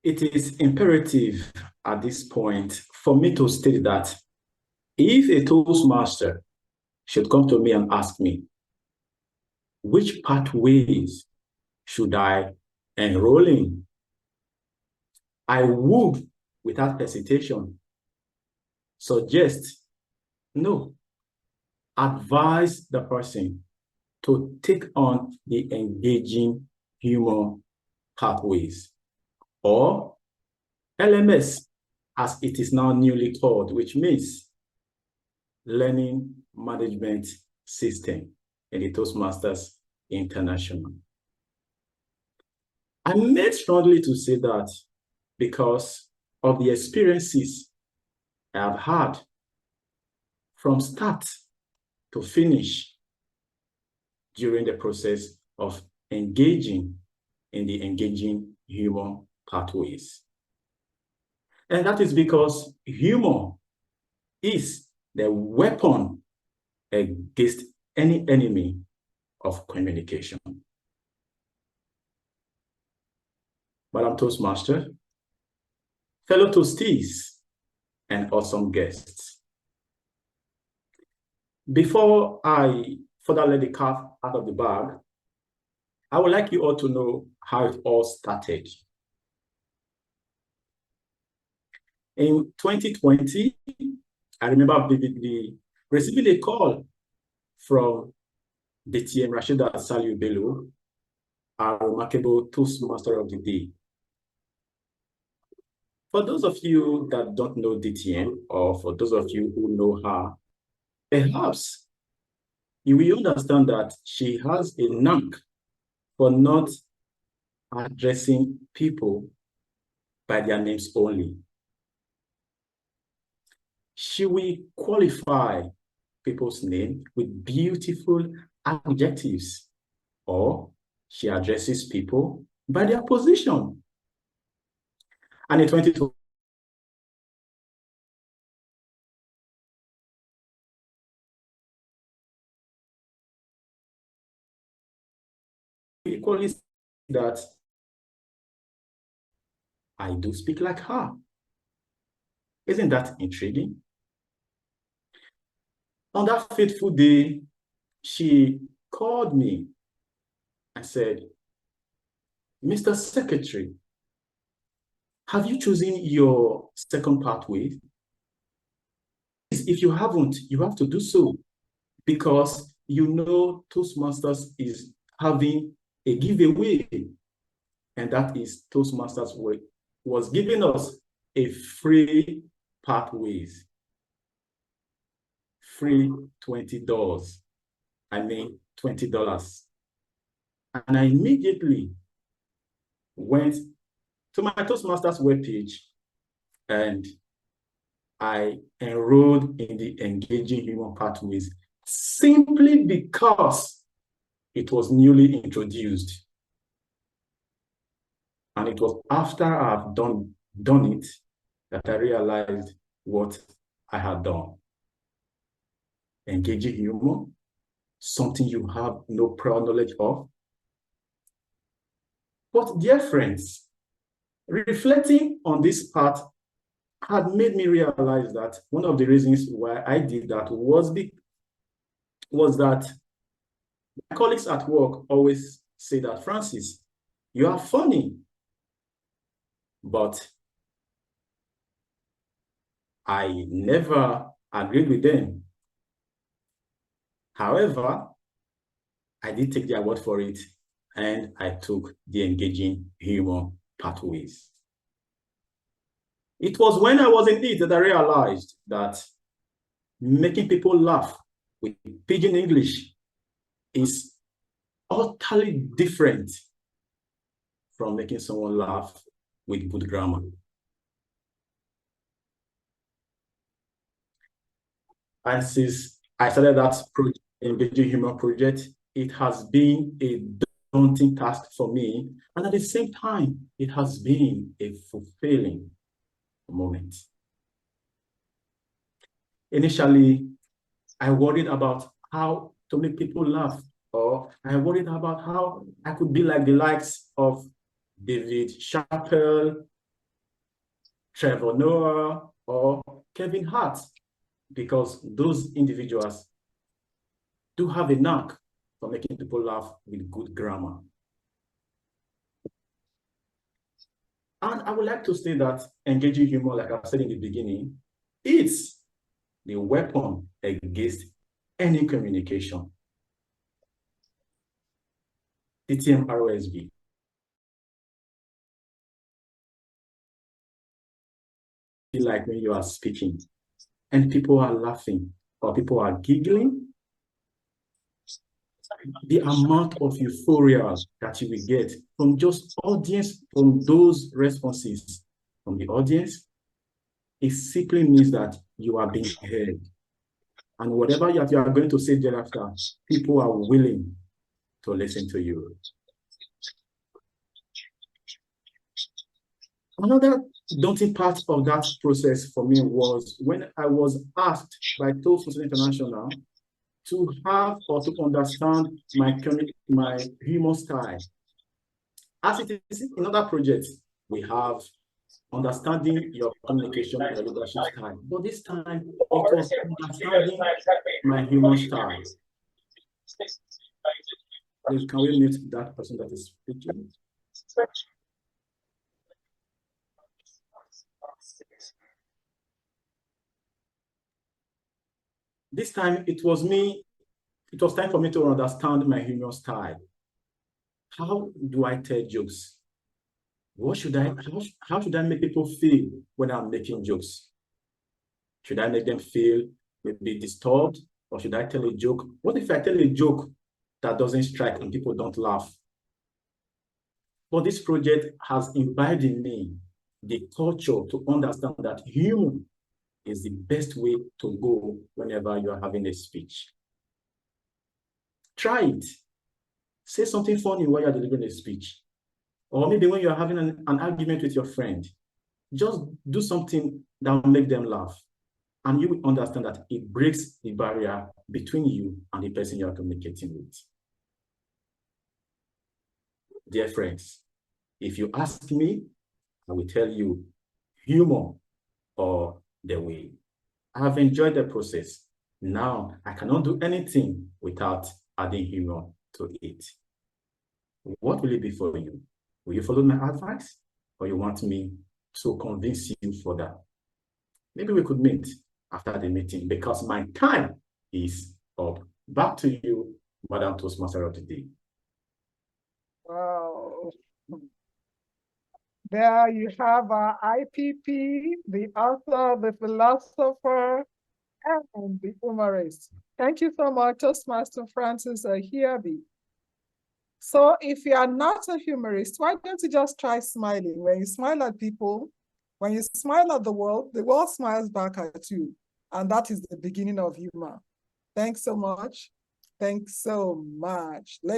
it is imperative at this point for me to state that if a Toastmaster should come to me and ask me, which pathways should I enroll in? I would, without hesitation, suggest, no, advise the person to take on the engaging human pathways, or LMS, as it is now newly called, which means Learning Management System in the Toastmasters International. I'm made strongly to say that because of the experiences I have had from start to finish during the process of engaging in the engaging human pathways. And that is because humor is the weapon against any enemy of communication. Madam Toastmaster, fellow Toasties, and awesome guests. Before I further let the cat out of the bag, I would like you all to know how it all started. In 2020, I remember vividly receiving a call from the TM Rashida Saliu Bello, our remarkable Toastmaster of the day. For those of you that don't know DTM, or for those of you who know her, perhaps you will understand that she has a knack for not addressing people by their names only. She will qualify people's name with beautiful adjectives, or she addresses people by their position. And in 2020, we equally see that I do speak like her. Isn't that intriguing? On that fateful day, she called me and said, Mr. Secretary, have you chosen your second pathway? If you haven't, you have to do so, because you know Toastmasters is having a giveaway, and that is Toastmasters was giving us a free pathways, free $20. I mean $20. And I immediately went to my Toastmasters webpage and I enrolled in the Engaging Human Pathways simply because it was newly introduced. And it was after I've done it that I realized what I had done. Engaging humor, something you have no prior knowledge of. But dear friends, reflecting on this part had made me realize that one of the reasons why I did that was that my colleagues at work always say that, Francis, you are funny, but I never agreed with them. However, I did take their word for it, and I took the Engaging Humor Pathways. It was when I was in it that I realized that making people laugh with pidgin English is utterly different from making someone laugh with good grammar. And since I started that project, Engaging Humor project, it has been a daunting task for me, and at the same time, it has been a fulfilling moment. Initially, I worried about how to make people laugh, or I worried about how I could be like the likes of David Chappelle, Trevor Noah, or Kevin Hart, because those individuals do have a knack for making people laugh with good grammar. And I would like to say that engaging humor, like I said in the beginning, it's the weapon against any communication. TTM-ROSB. Feel like when you are speaking and people are laughing or people are giggling, the amount of euphoria that you will get from just audience, from those responses from the audience, it simply means that you are being heard. And whatever you are going to say thereafter, people are willing to listen to you. Another daunting part of that process for me was when I was asked by Toastmasters International to have or to understand my humor style. As it is in other projects, we have understanding your communication and your leadership style. But this time, it was understanding my humor style. Please, can we mute that person that is speaking? This time, it was time for me to understand my humor style. How do I tell jokes? How should I make people feel when I'm making jokes? Should I make them feel maybe disturbed, or should I tell a joke? What if I tell a joke that doesn't strike and people don't laugh? But this project has imbibed in me the culture to understand that humor is the best way to go whenever you are having a speech. Try it. Say something funny while you're delivering a speech. Or maybe when you're having an argument with your friend, just do something that will make them laugh. And you will understand that it breaks the barrier between you and the person you're communicating with. Dear friends, if you ask me, I will tell you humor or the way. I have enjoyed the process. Now, I cannot do anything without adding humor to it. What will it be for you? Will you follow my advice, or you want me to convince you further? Maybe we could meet after the meeting, because my time is up. Back to you, Madam Toastmaster of the Day. Wow. There you have our IPP, the author, the philosopher, and the humorist. Thank you so much, Toastmaster Francis Ahiabi. So if you are not a humorist, why don't you just try smiling? When you smile at people, when you smile at the world smiles back at you. And that is the beginning of humor. Thanks so much. Thanks so much. Ladies